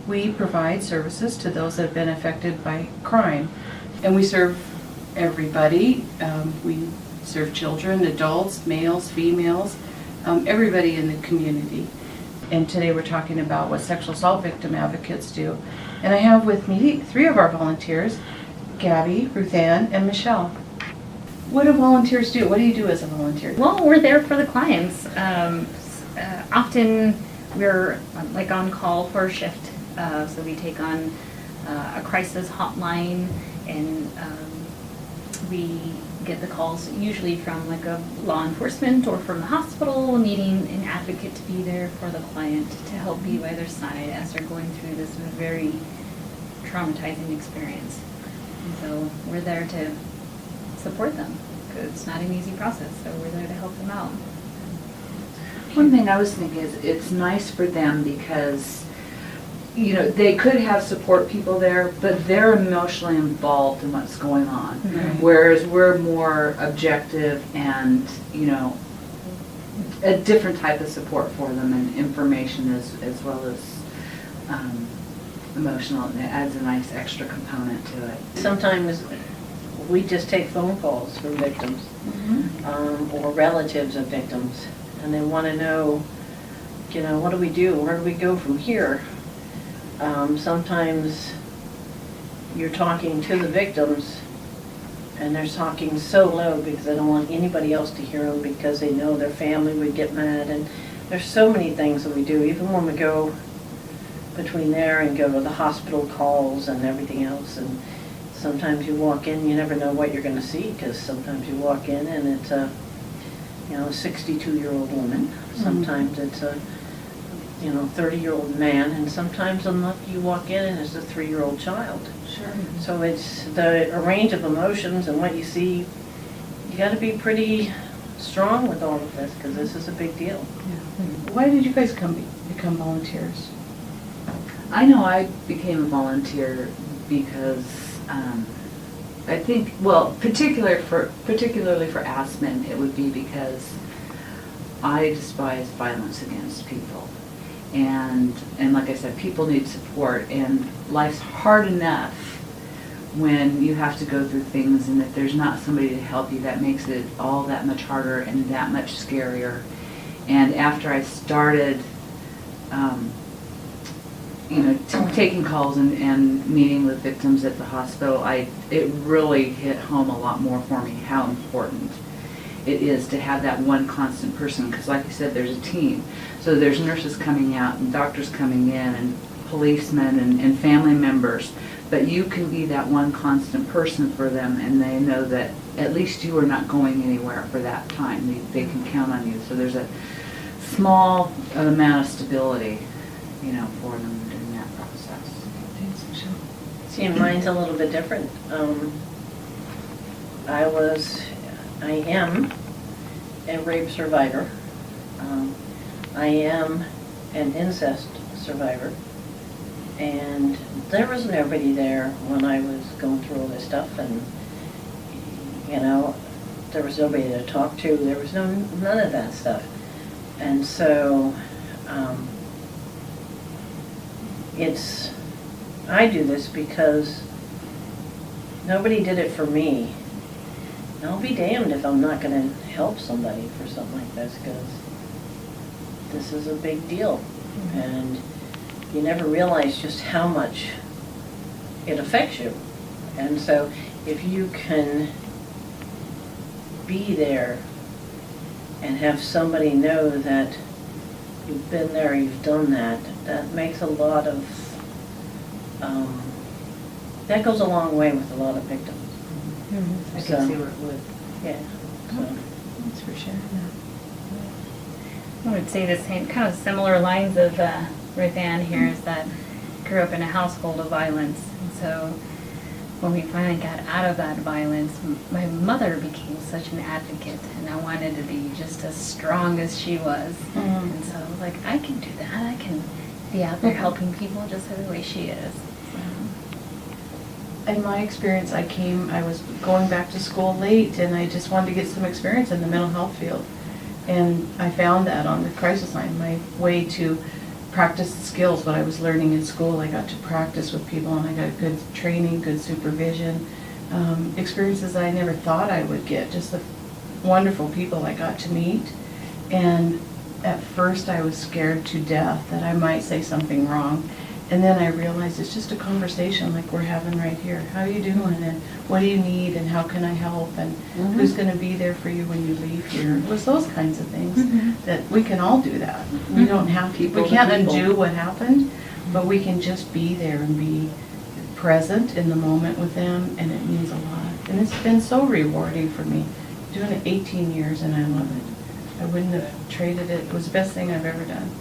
We provide services to those that have been affected by crime, and we serve everybody. We serve children, adults, males, females, everybody in the community. And today we're talking about what sexual assault victim advocates do. And I have with me 3 of our volunteers, Gabby, Ruthann, and Michelle. What do volunteers do? What do you do as a volunteer? Well, we're there for the clients. Often we're like on call for a shift, so we take on a crisis hotline, and we get the calls usually from like a law enforcement or from the hospital needing an advocate to be there for the client to help be by their side as they're going through this very traumatizing experience. And so we're there to support them because it's not an easy process, so we're there to help them out. One thing I was thinking is it's nice for them because, you know, they could have support people there, but they're emotionally involved in what's going on. Right. Whereas we're more objective and, you know, a different type of support for them and information as well as emotional. And it adds a nice extra component to it. Sometimes we just take phone calls from victims or relatives of victims, and they want to know, you know, what do we do? Where do we go from here? Sometimes you're talking to the victims and they're talking so low because they don't want anybody else to hear them because they know their family would get mad. And there's so many things that we do, even when we go between there and go to the hospital calls and everything else. And sometimes you walk in, you never know what you're going to see, because sometimes you walk in and it's a, you know, a 62-year-old woman. Sometimes it's a, you know, 30-year-old man, and sometimes unlucky you walk in and it's a 3-year-old child. Sure. So it's a range of emotions, and what you see, you got to be pretty strong with all of this because this is a big deal. Yeah. Why did you guys become volunteers? I know I became a volunteer because I think, well, particularly for Aspen, it would be because I despise violence against people. And like I said, people need support, and life's hard enough when you have to go through things, and if there's not somebody to help you, that makes it all that much harder and that much scarier. And after I started you know, taking calls and meeting with victims at the hospital, it really hit home a lot more for me how important it is to have that one constant person, because like you said, there's a team. So there's nurses coming out and doctors coming in and policemen and family members, but you can be that one constant person for them, and they know that at least you are not going anywhere for that time. They can count on you. So there's a small amount of stability, you know, for them during that process. Thanks, Michelle. See, mine's a little bit different. I am a rape survivor. I am an incest survivor. And there was nobody there when I was going through all this stuff, and, you know, there was nobody to talk to. There was none of that stuff. And so, I do this because nobody did it for me. And I'll be damned if I'm not going to help somebody for something like this, because this is a big deal. And you never realize just how much it affects you. And so if you can be there and have somebody know that you've been there, you've done that, that makes a lot of, that goes a long way with a lot of victims. I can see where it would. Yeah. So. That's for sure. I would say the same, kind of similar lines of Ruthann here, is that I grew up in a household of violence. And so when we finally got out of that violence, my mother became such an advocate, and I wanted to be just as strong as she was. And so I was like, I can do that. I can be out there helping people just the way she is. In my experience, I was going back to school late, and I just wanted to get some experience in the mental health field. And I found that on the crisis line, my way to practice skills, what I was learning in school. I got to practice with people, and I got good training, good supervision, experiences that I never thought I would get, just the wonderful people I got to meet. And at first I was scared to death that I might say something wrong. And then I realized it's just a conversation like we're having right here. How are you doing? And what do you need? And how can I help? And who's going to be there for you when you leave here? It was those kinds of things that we can all do that. We don't have to. People We to can't people. undo what happened, but we can just be there and be present in the moment with them, and it means a lot. And it's been so rewarding for me. Doing it 18 years, and I love it. I wouldn't have traded it. It was the best thing I've ever done.